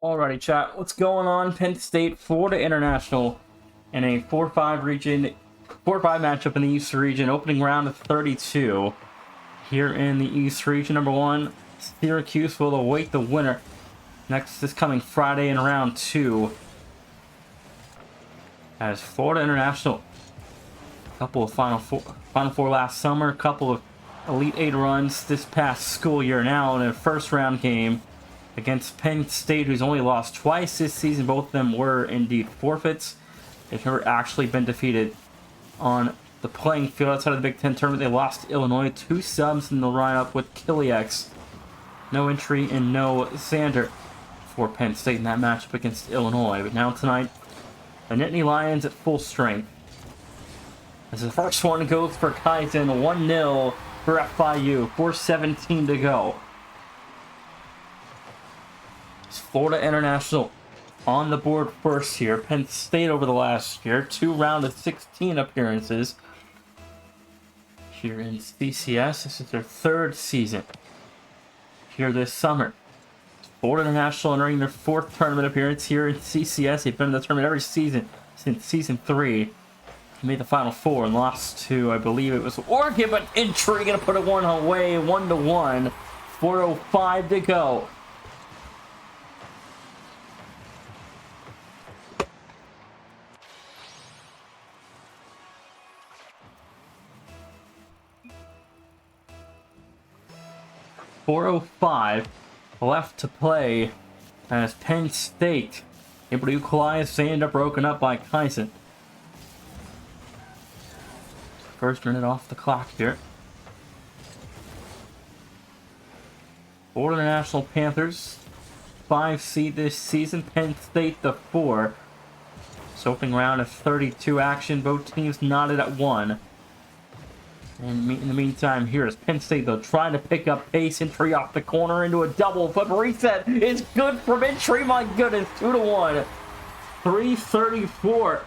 Alrighty, chat. What's going on? Penn State, Florida International, in a 4-5 region, 4-5 matchup in the East region, opening round of 32. Here in the East region, number one, Syracuse will await the winner. Next this coming Friday in round 2. As Florida International, a couple of Final Four last summer, a couple of Elite 8 runs this past school year now in a first round game against Penn State, who's only lost twice this season. Both of them were indeed forfeits. They've never actually been defeated on the playing field outside of the Big Ten tournament. They lost to Illinois, 2 subs in the lineup with Kiliaks. No entry and no Xander for Penn State in that matchup against Illinois. But now tonight, the Nittany Lions at full strength. As the first one goes for Kaizen, 1-0 for FIU, 4:17 to go. Florida International on the board first here. Penn State over the last year, 2 round of 16 appearances here in CCS. This is their 3rd season here this summer. Florida International entering their 4th tournament appearance here in CCS. They've been in the tournament every season since season 3. They made the Final Four and lost to, I believe it was Oregon, but entry gonna put it one away, 1-1. 4:05 to go. .405 left to play as Penn State able to equalize. They end up broken up by Kaizen. First minute off the clock here. Florida International Panthers, 5 seed this season. Penn State the 4. So opening round of 32 action. Both teams knotted at 1. And in the meantime, here is Penn State, though, trying to pick up pace. Entry off the corner into a double, but reset is good from entry. My goodness, 2-1. 3:34.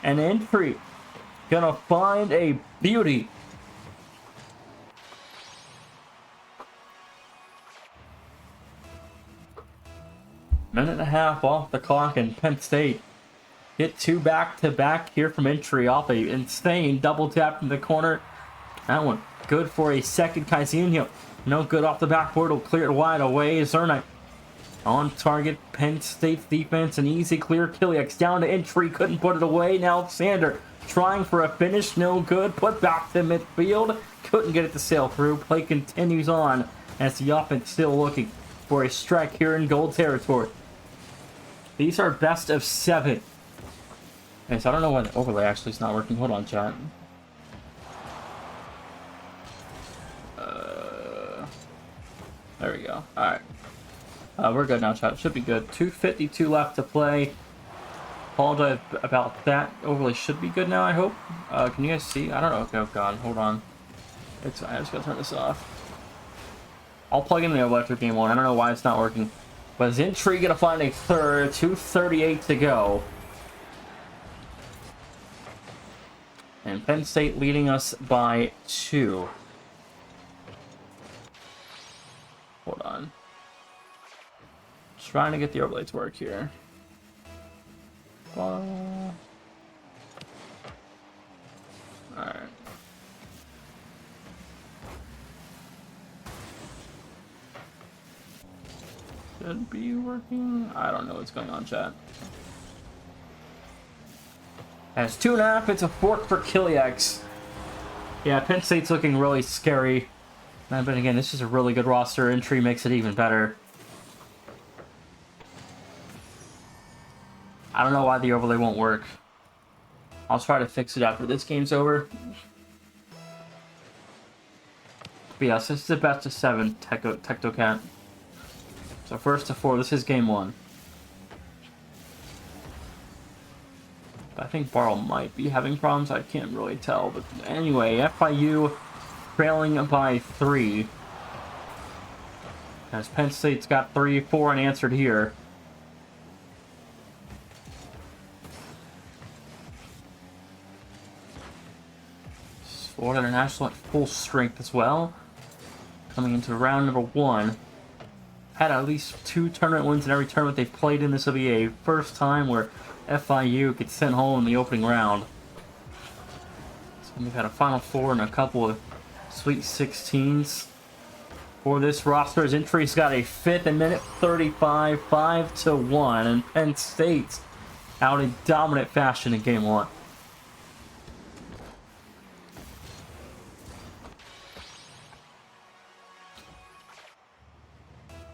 And entry gonna find a beauty. Minute and a half off the clock, and Penn State hit 2 back-to-back here from entry off a insane double tap in the corner. That one good for a second. Kaizen, no good off the backboard. Will clear it wide away. Zernick on target. Penn State's defense, an easy clear. Kiliaks down to entry, couldn't put it away. Now Xander trying for a finish, no good. Put back to midfield, couldn't get it to sail through. Play continues on as the offense still looking for a strike here in goal territory. These are best of 7. Okay, so I don't know why the overlay actually is not working. Hold on, chat. There we go. Alright. We're good now, chat. Should be good. 2:52 left to play. Apologize about that. Overlay should be good now, I hope. Can you guys see? I don't know. Okay, oh god. Hold on. I just gotta turn this off. I'll plug in the overlay for game 1. I don't know why it's not working. But is entry gonna find a third? 2:38 to go. And Penn State leading us by 2. Hold on. Just trying to get the overlay to work here. Alright. Should be working. I don't know what's going on, chat. As 2.5, it's a fork for Kiliaks. Yeah, Penn State's looking really scary. But again, this is a really good roster. Entry makes it even better. I don't know why the overlay won't work. I'll try to fix it after this game's over. But yes, this is the best of 7, Tectocat. So first to 4, this is game 1. I think Barl might be having problems. I can't really tell. But anyway, FIU trailing by 3. As Penn State's got 3-4 unanswered here. Florida International at full strength as well. Coming into round number 1. had at least 2 tournament wins in every tournament they've played in. This will be a first time where FIU gets sent home in the opening round. So we've had a Final Four and a couple of Sweet 16s. For this roster, his entry's got a 5th in minute 35, 5-1, and Penn State's out in dominant fashion in game 1.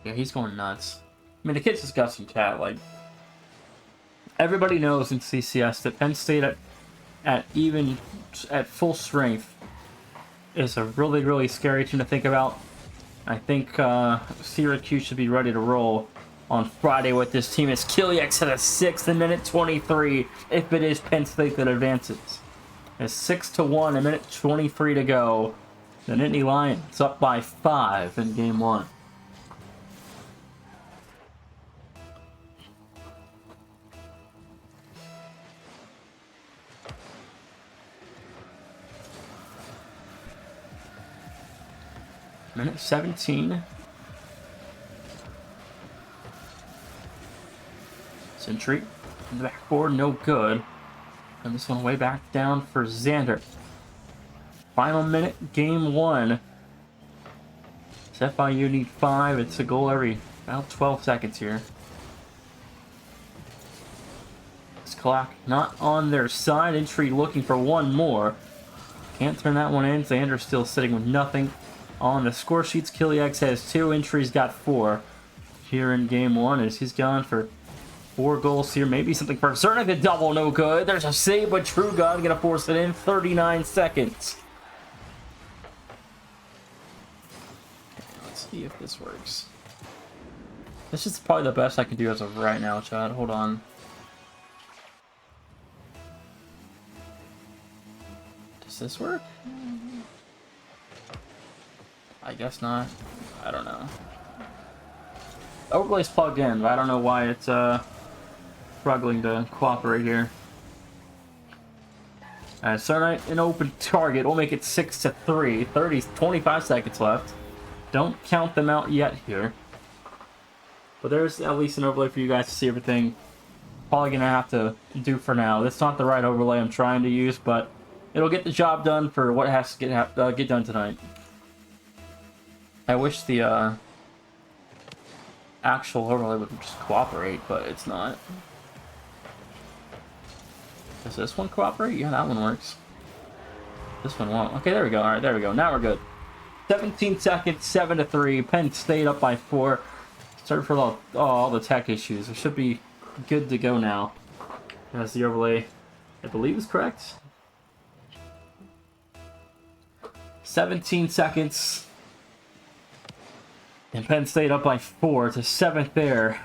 Yeah, he's going nuts. I mean, the kid's just got some cat. Like, everybody knows in CCS that Penn State at full strength is a really, really scary team to think about. I think Syracuse should be ready to roll on Friday with this team. As Kiliak's at a 6th in minute 23 if it is Penn State that advances. It's 6-1, a minute 23 to go. The Nittany Lions up by 5 in game 1. Minute 17. Century in the backboard, no good. And this one way back down for Xander. Final minute, game 1. FIU need 5. It's a goal every about 12 seconds here. This clock not on their side. Entry looking for one more. Can't turn that one in. Xander's still sitting with nothing. On the score sheets, Kiliak has 2, Entry's got 4 here in game 1 as he's gone for 4 goals here. Maybe something for Cernak, a double, no good. There's a save, but True God gonna force it in. 39 seconds. Okay, let's see if this works. This is probably the best I can do as of right now, Chad. Hold on. Does this work? I guess not. I don't know. Overlay's plugged in, but I don't know why it's struggling to cooperate here. Sarnite, an open target. We'll make it 6-3. 25 seconds left. Don't count them out yet here. But there's at least an overlay for you guys to see everything. Probably gonna have to do for now. That's not the right overlay I'm trying to use, but it'll get the job done for what has to get done tonight. I wish the actual overlay would just cooperate, but it's not. Does this one cooperate? Yeah, that one works. This one won't. Okay, there we go. All right, there we go. Now we're good. 17 seconds, 7-3. Penn State up by 4. Sorry for all the tech issues. It should be good to go now. As the overlay, I believe, is correct. 17 seconds. And Penn State up by 4 to 7th there.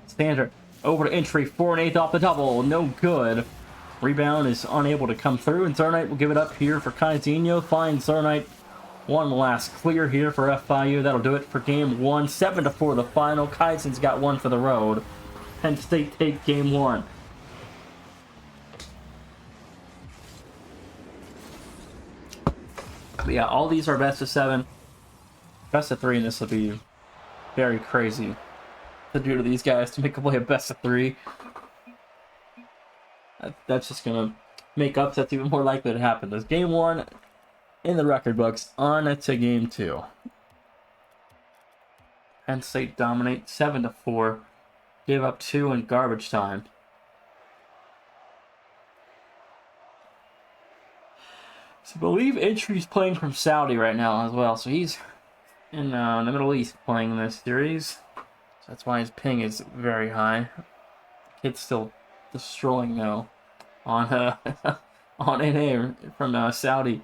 Standard over to Entry, 4 1/8 off the double, no good. Rebound is unable to come through, and Zarnite will give it up here for Kaizinho. Finds Zarnite one last clear here for FIU. That'll do it for game 1. 7-4 the final. Kaizen's got one for the road. Penn State take game 1. But yeah, all these are best of 7. Best of 3, and this will be very crazy to do to these guys to make them play a best of 3. That's just going to make upsets even more likely to happen. There's game 1 in the record books, on to game 2. Penn State dominate 7-4. Gave up 2 in garbage time. So I believe Entry's playing from Saudi right now as well, so he's in the Middle East playing in this series. So that's why his ping is very high. Kid's still destroying though on on NA from Saudi.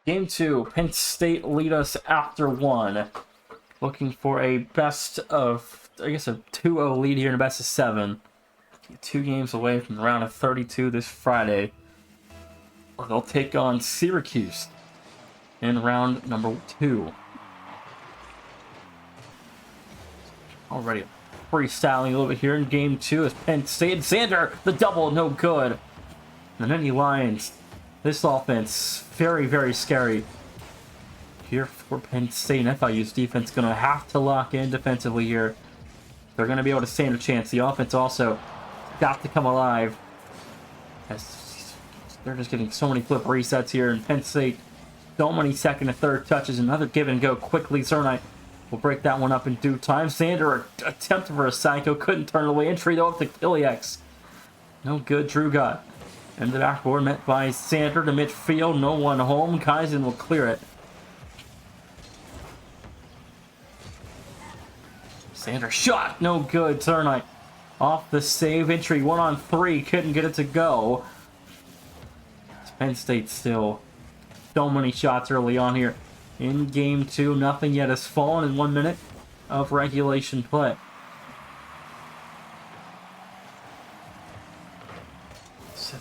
Game 2, Penn State lead us after 1. Looking for a best of, I guess, a 2-0 lead here in a best of 7. 2 games away from the round of 32 this Friday. They'll take on Syracuse in round number 2. Already freestyling a little bit here in game 2 as Penn State. Xander, the double, no good. The Nittany Lions. This offense, very, very scary. Here for Penn State, and FIU's defense going to have to lock in defensively here. They're going to be able to stand a chance. The offense also got to come alive. As they're just getting so many flip resets here, and Penn State, so many second and third touches. Another give and go quickly. Zernite will break that one up in due time. Xander attempted for a psycho, couldn't turn it away. Entry though up to Kiliax. No good. Drew got into the backboard, met by Xander to midfield. No one home. Kaizen will clear it. Xander shot, no good. Zernite off the save. Entry 1-on-3, couldn't get it to go. Penn State still so many shots early on here in game 2. Nothing yet has fallen in 1 minute of regulation play.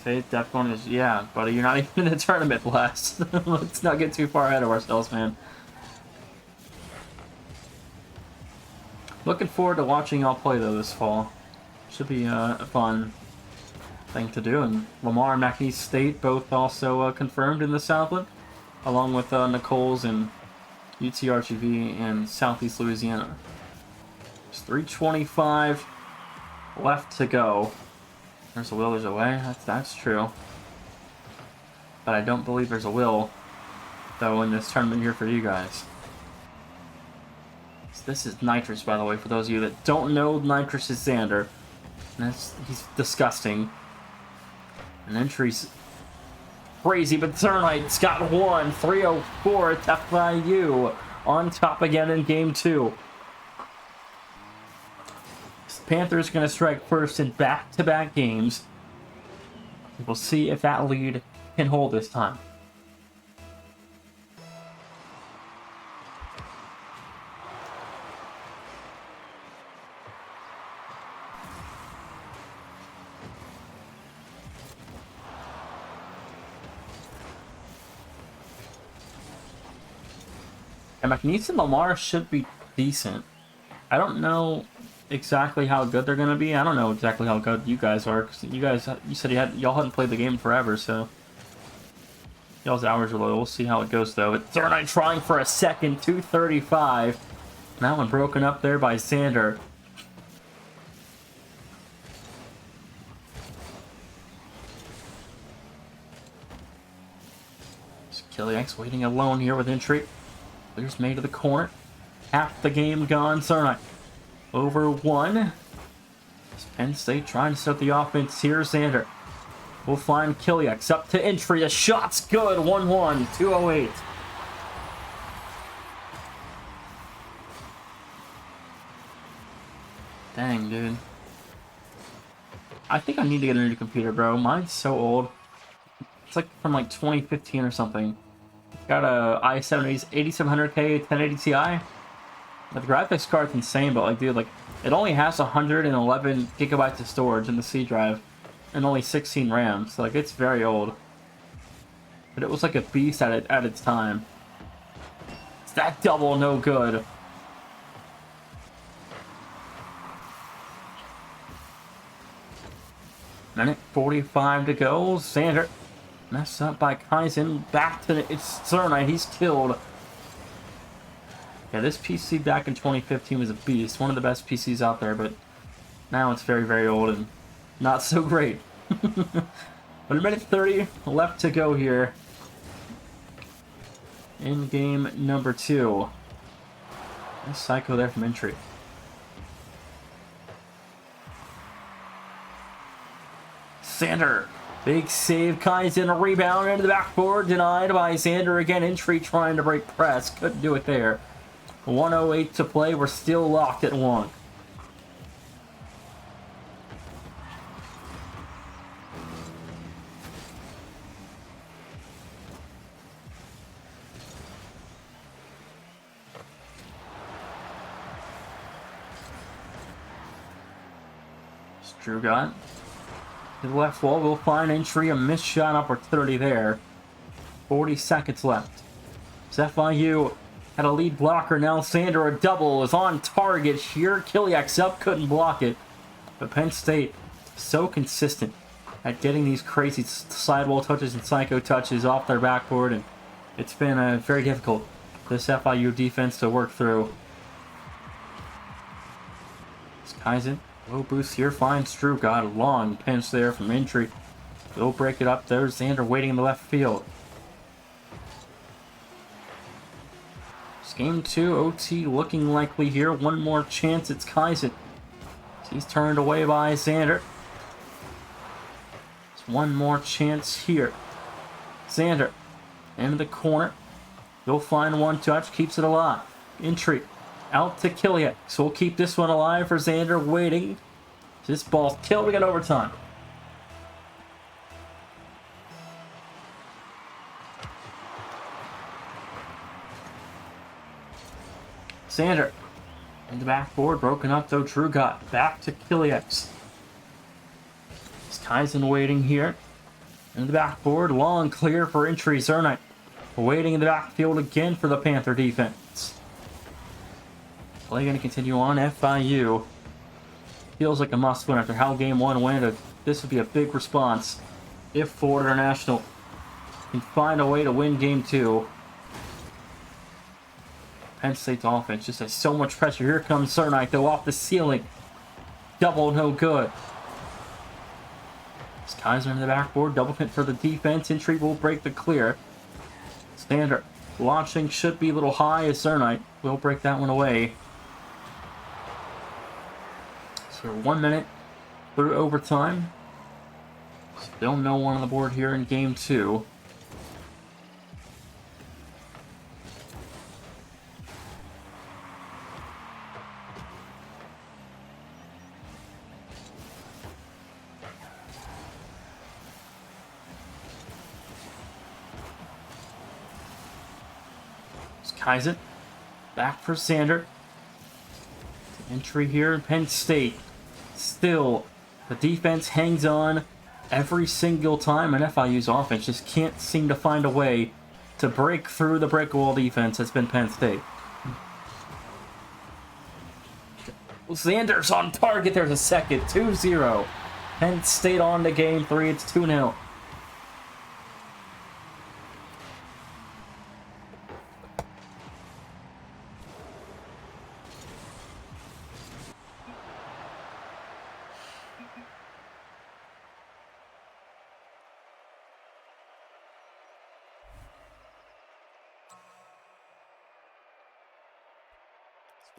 That one is, yeah, buddy, you're not even in the tournament last. Let's not get too far ahead of ourselves, man. Looking forward to watching y'all play, though, this fall. Should be a fun thing to do. And Lamar and McNeese State both also confirmed in the Southland, along with Nicole's and UTRGV and Southeast Louisiana. There's 3:25 left to go. There's a will, there's a way. That's true. But I don't believe there's a will, though, in this tournament here for you guys. This is Nitrous, by the way, for those of you that don't know. Nitrous is Xander. And he's disgusting. And entry's crazy, but Zernite's got one. 304 at FIU. On top again in game 2. Panthers going to strike first in back-to-back games. We'll see if that lead can hold this time. And McNeese and Lamar should be decent. I don't know exactly how good they're going to be. I don't know exactly how good you guys are. Cause you said y'all hadn't played the game forever, so y'all's hours are low. We'll see how it goes, though. But Zernite trying for a second, 235. That one broken up there by Xander. Kiliax waiting alone here with entry. Clears made to the corner. Half the game gone. Zernite over 1. Penn State trying to set the offense here. Xander will find Kiliax up to entry. The shot's good. 1-1. 208. Dang, dude. I think I need to get a new computer, bro. Mine's so old. It's like from like 2015 or something. It's got a i7 8700K 1080 Ti. The graphics card's insane, but like, dude, like, it only has 111 gigabytes of storage in the C drive and only 16 RAM, so like, it's very old. But it was like a beast at its time. It's that double, no good. Minute 45 to go. Xander messed up by Kaizen. Back to it's Zernite. He's killed. Yeah, this PC back in 2015 was a beast. One of the best PCs out there, but now it's very, very old and not so great. But a minute 30 left to go here in game number 2. Nice psycho there from entry. Xander, big save. Kaizen, a rebound into the backboard, denied by Xander again. Entry trying to break press, couldn't do it there. 1:08 to play. We're still locked at 1. Drew got to the left wall. Will find entry. A missed shot opportunity there. 40 seconds left. As FIU had a lead blocker. Now Sander, a double, is on target here. Kiliak's up, couldn't block it. But Penn State, so consistent at getting these crazy sidewall touches and psycho touches off their backboard, and it's been very difficult for this FIU defense to work through. Kaizen, low boost here, finds Drew, got a long pinch there from entry. They'll break it up. There's Xander waiting in the left field. It's game 2, OT looking likely here. One more chance, it's Kaizen. He's turned away by Xander. There's one more chance here. Xander, into the corner. He'll find one touch, keeps it alive. Entry. Out to Kiliak. So we'll keep this one alive for Xander, waiting. This ball's killed. We got overtime. Xander in the backboard, broken up though. Drew got back to Kiliak's. Kaizen waiting here. In the backboard, long clear for entry. Zernite waiting in the backfield again for the Panther defense. Play going to continue on. FIU feels like a must-win after how Game 1 went. This would be a big response if Florida International can find a way to win Game 2. Penn State's offense just has so much pressure. Here comes Zernite, though, off the ceiling. Double, no good. It's Kaiser in the backboard. Double pin for the defense. Entry will break the clear. Sander launching should be a little high as Zernite will break that one away. So 1 minute through overtime. Still no one on the board here in Game 2. Kaizen back for Sander. Entry here in Penn State. Still, the defense hangs on every single time, and FIU's offense just can't seem to find a way to break through the brick wall defense that's been Penn State. Xander's on target. There's a second. 2-0. Penn State on to Game 3. It's 2-0.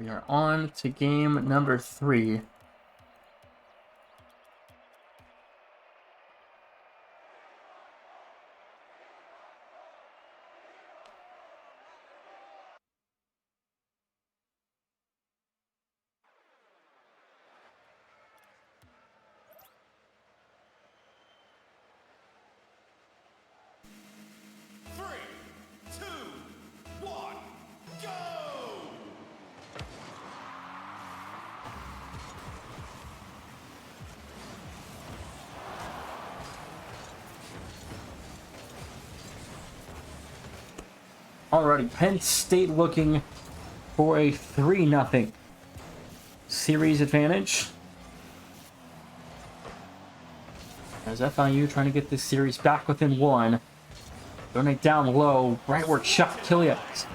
We are on to game number 3. Alrighty, Penn State looking for a 3-0 series advantage. As FIU trying to get this series back within 1. Throwing it down low, right where Chuck Kiliak.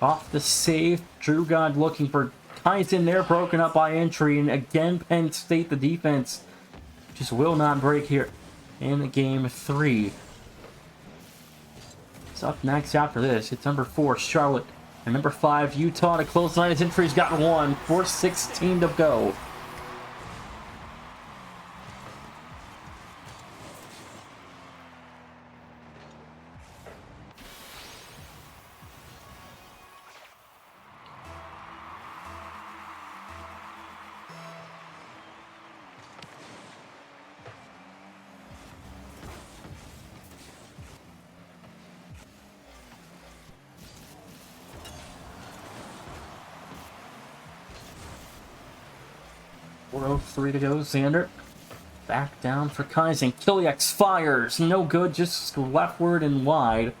Off the save, Drew God looking for Kaizen there, broken up by entry. And again, Penn State, the defense just will not break here in game 3. It's up next after this. It's number 4, Charlotte. And number 5, Utah to close the line. His entry's got 1. 4:16 to go. .403 to go. Xander Back down for Kaizen. Kiliax fires. No good, just leftward and wide.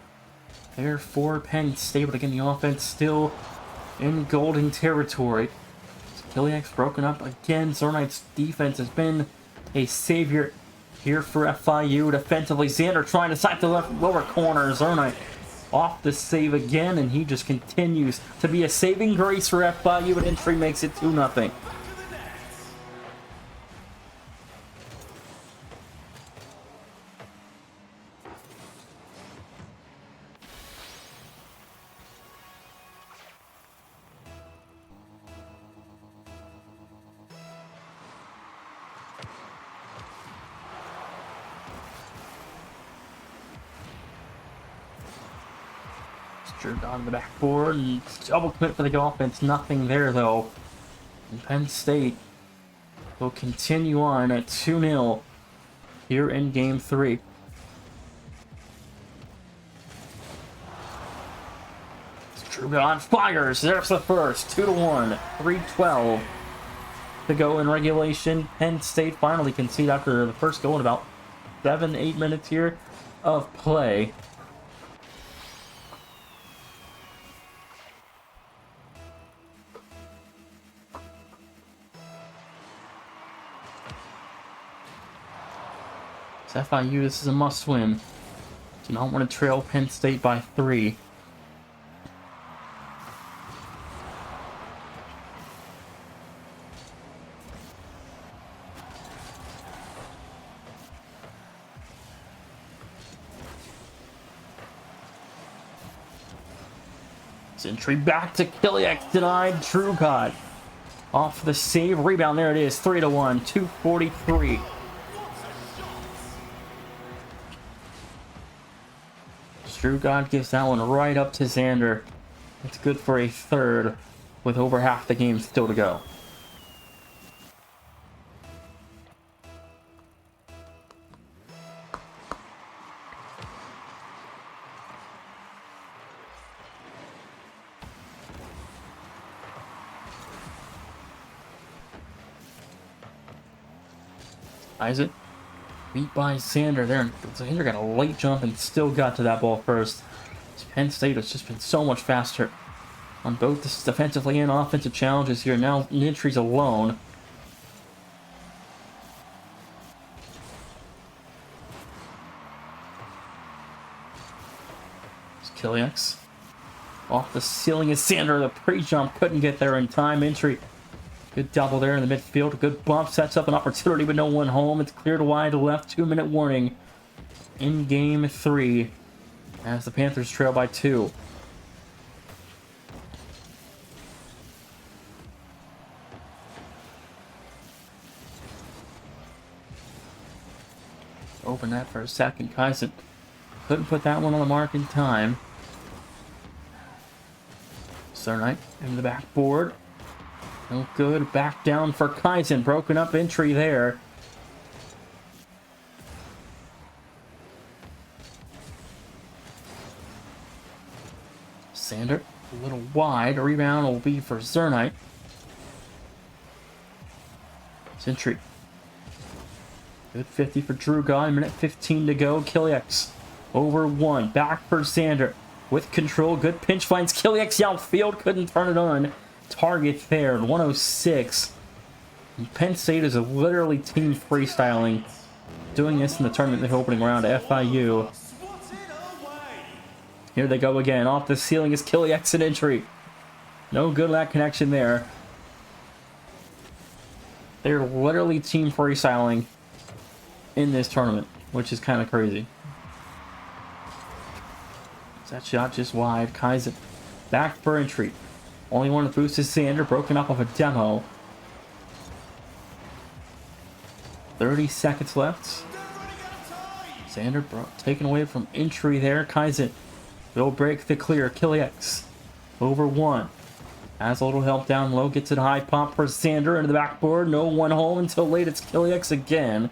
There for Penn State, but again, the offense still in golden territory. Kiliax broken up again. Zernite's defense has been a savior here for FIU. Defensively, Xander trying to side the left lower corner. Zernite off the save again, and he just continues to be a saving grace for FIU, and entry makes it 2-0. Drew on the backboard and double commit for the offense. Nothing there though. And Penn State will continue on at 2-0 here in game 3. Drew on fires. There's the first. 2-1. 3:12 to go in regulation. Penn State finally concede after the first goal in about 7-8 minutes here of play. FIU, this is a must-win. Do not want to trail Penn State by 3. Entry back to Kiliax, denied. Drew got off the save. Rebound, there it is. 3-1. 2:43. Drew God gives that one right up to Xander. It's good for a third with over half the game still to go. Isaac beat by Xander there. Xander got a late jump and still got to that ball first. Penn State has just been so much faster on both the defensively and offensive challenges here. Now Nintry's alone. It's Kiliax. Off the ceiling is Xander. The pre-jump couldn't get there in time. Entry. Good double there in the midfield. A good bump. Sets up an opportunity, but no one home. It's cleared wide left. 2-minute warning in game 3 as the Panthers trail by 2. Open that for a second. Kaizen couldn't put that one on the mark in time. Zernite in the backboard. No good. Back down for Kaizen. Broken up entry there. Xander a little wide. Rebound will be for Zernite. Entry. Good 50 for Drew Guy. Minute 15 to go. Kiliax over 1. Back for Xander. With control. Good pinch finds Kiliax outfield. Couldn't turn it on. Target there. 106. And Penn State is literally team freestyling. Doing this in the tournament in the opening round at FIU. Here they go again. Off the ceiling is Kiliax and entry. No good that connection there. They're literally team freestyling in this tournament, which is kind of crazy. That shot just wide. Kaizen back for entry. Only one to boost is Xander, broken up of a demo. 30 seconds left. Xander taken away from entry there. Kaizen will break the clear. Kiliax over 1. Has a little help down low. Gets it high. Pop for Xander into the backboard. No one home until late. It's Kiliax again.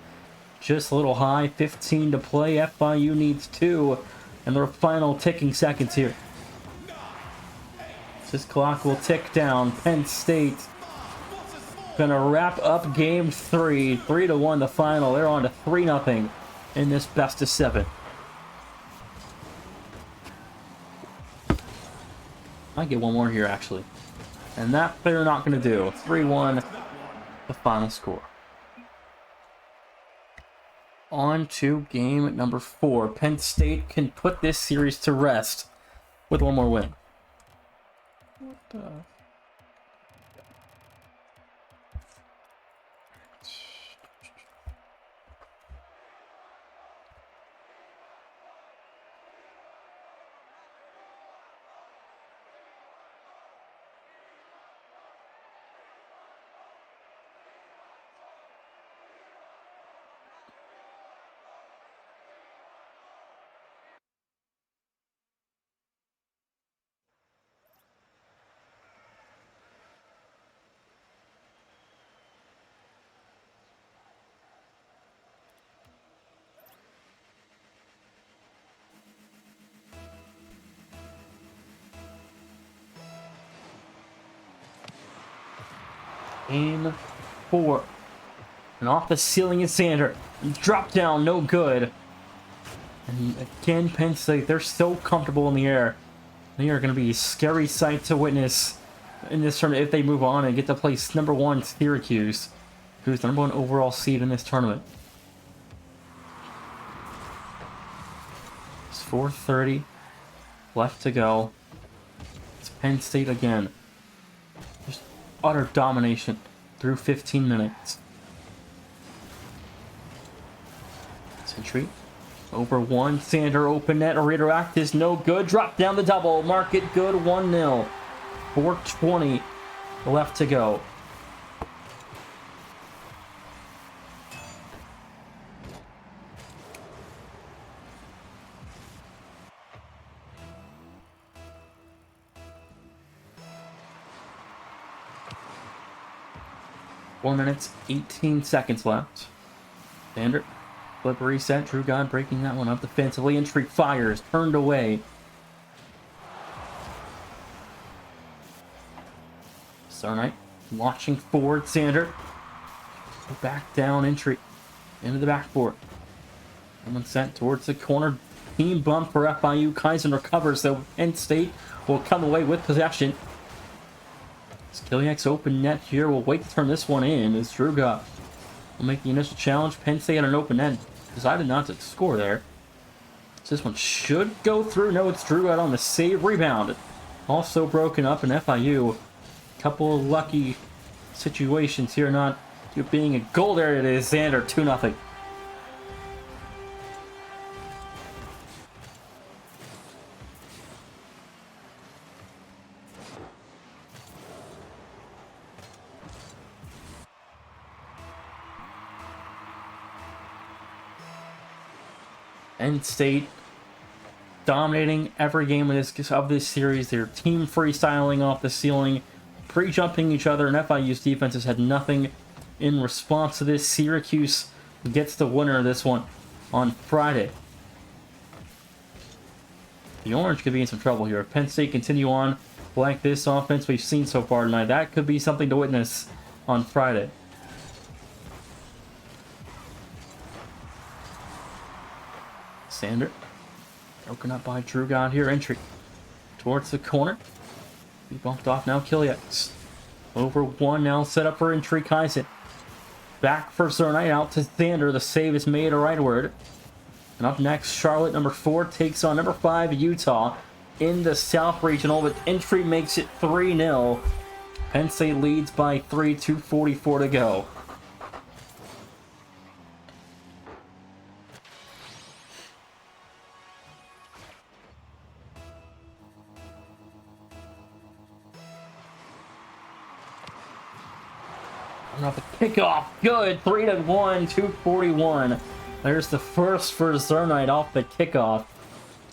Just a little high. 15 to play. FIU needs 2. And their final ticking seconds here. This clock will tick down. Penn State gonna wrap up game 3. 3-1 the final. They're on to 3-0 in this best of 7. Might get one more here, actually. And that they're not gonna do. 3-1 the final score. On to game number 4. Penn State can put this series to rest with one more win. What the... Game 4. And off the ceiling is Sander. Drop down, no good. And again, Penn State, they're so comfortable in the air. They are going to be a scary sight to witness in this tournament if they move on and get to place number 1 Syracuse, who's the number 1 overall seed in this tournament. It's 4:30 left to go. It's Penn State again. Just utter domination through 15 minutes. Century over 1. Sander open net. A redirect is no good. Drop down the double. Mark it good. 1-0. 4:20 left to go. Four minutes, 18 seconds left. Sander, flip reset. True God breaking that one up defensively. Entry fires, turned away. Sarnite launching forward. Sander, back down. Entry into the backboard. Someone sent towards the corner. Team bump for FIU. Kaizen recovers, so Penn State will come away with possession. Skiliak's open net here. We'll wait to turn this one in as Druga will make the initial challenge. Penn State had an open net. Decided not to score there. So this one should go through. No, it's Druga on the save. Rebound. Also broken up in FIU. Couple of lucky situations here not being a goal there. It is Xander 2-0. Penn State dominating every game of this series. They're team freestyling off the ceiling, pre-jumping each other, and FIU's defense has had nothing in response to this. Syracuse gets the winner of this one on Friday. The Orange could be in some trouble here. If Penn State continue on like this offense we've seen so far tonight, that could be something to witness on Friday. Sander, broken up by True God here. Entry towards the corner. He bumped off now. Kiliaks over 1 now. Set up for entry. Kaizen back for Zernite out to Sander. The save is made a rightward. And up next, Charlotte, number 4, takes on number 5, Utah in the South Regional. But entry makes it 3-0. Penn State leads by 3. 2:44 to go. Off the kickoff, good. 3-1, 2:41. There's the first for Zernite off the kickoff.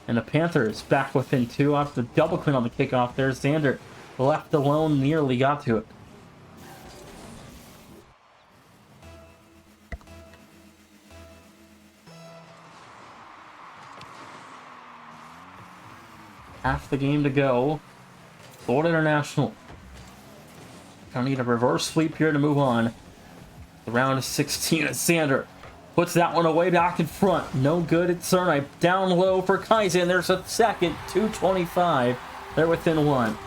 And the Panthers back within 2 off the double clean on the kickoff. There's Xander left alone, nearly got to it. Half the game to go. Florida International Gonna need a reverse sweep here to move on. The round of 16 as Xander puts that one away back in front. No good at Cernite. Down low for Kaizen. There's a second. 225. They're within one.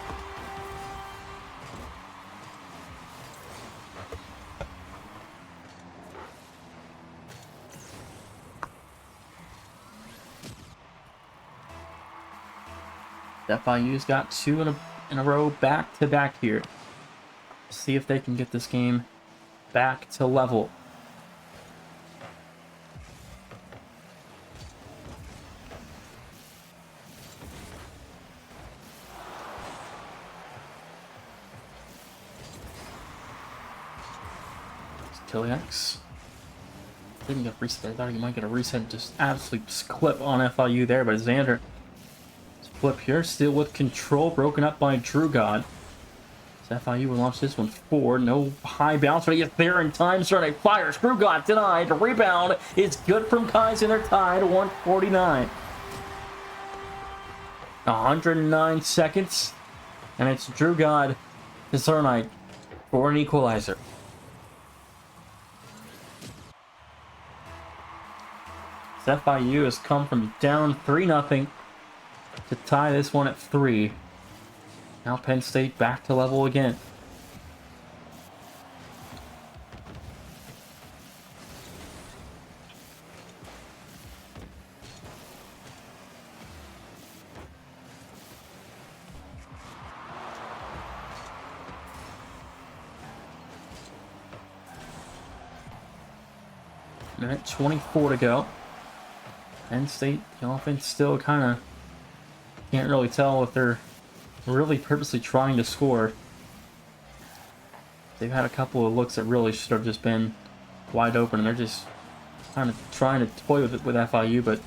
FIU's got two in a row back to back here. See if they can get this game back to level. Kiliax didn't get a reset. I thought he might get a reset and just absolutely clip on FIU there, but Xander flip here, still with control, broken up by Drew God. So FIU will launch this one forward. No high bounce, but he gets there in time. Starting fires. Drew God denied. The rebound is good from Kaizen. They're tied 149. 109 seconds. And it's Drew God to Cernite for an equalizer. So FIU has come from down 3-0 to tie this one at 3. Now Penn State back to level again. Minute 24 to go. Penn State, the offense still kind of can't really tell if they're really purposely trying to score. They've had a couple of looks that really should have just been wide open, and they're just kind of trying to toy with it with FIU, but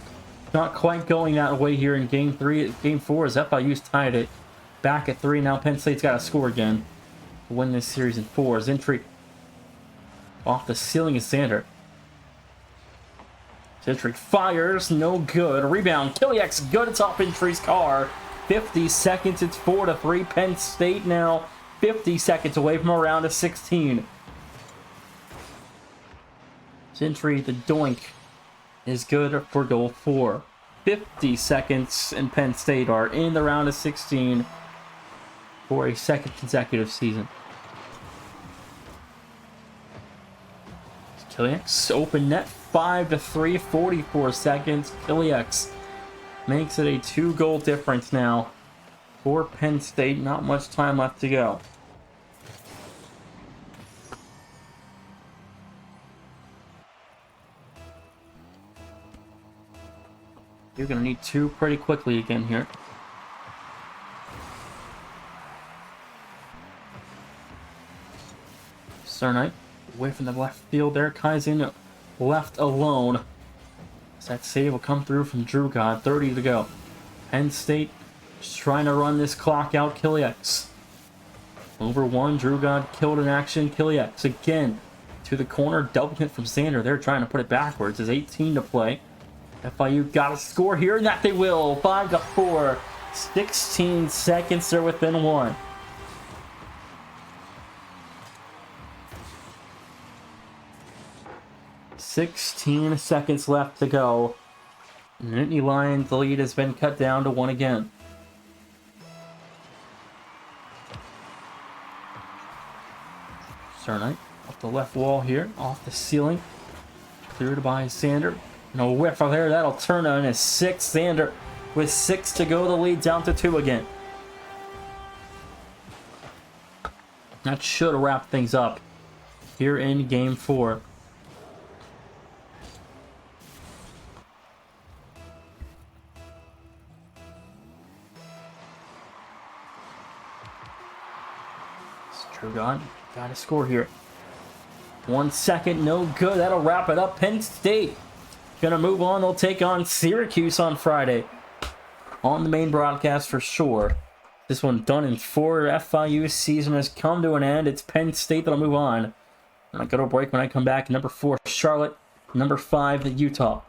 not quite going that way here in Game 4 as FIU's tied it back at 3. Now Penn State's got to score again to win this series in 4. Zentry off the ceiling is Xander. Zentry fires, no good. Rebound, Kiliax good. It's off Entry's car. 50 seconds, it's 4-3. Penn State now 50 seconds away from a round of 16. Zentry, the doink, is good for goal 4. 50 seconds, and Penn State are in the round of 16 for a second consecutive season. Kiliax, open net, 5-3, 44 seconds. Kiliax makes it a 2-goal difference now for Penn State. Not much time left to go. You're going to need 2 pretty quickly again here. Cernite away from the left field there. Kaizen left alone. That save will come through from Drew God. 30 to go. Penn State just trying to run this clock out. Kiliax over 1. Drew God killed in action. Kiliax again to the corner. Double hit from Xander. They're trying to put it backwards. There's 18 to play. FIU got to score here, and that they will. 5-4. 16 seconds. They're within 1. $16 seconds left to go. Nittany Lions, the lead has been cut down to 1 again. Cernite off the left wall here, off the ceiling. Cleared by Xander. No whiff out there, that'll turn on a 6. Xander with 6 to go, the lead down to 2 again. That should wrap things up here in Game 4. Drew God, got to score here. 1 second, no good. That'll wrap it up. Penn State gonna move on. They'll take on Syracuse on Friday on the main broadcast for sure. This one done in 4. FIU season has come to an end. It's Penn State that'll move on. And I go to a break. When I come back, number 4, Charlotte. Number 5, Utah.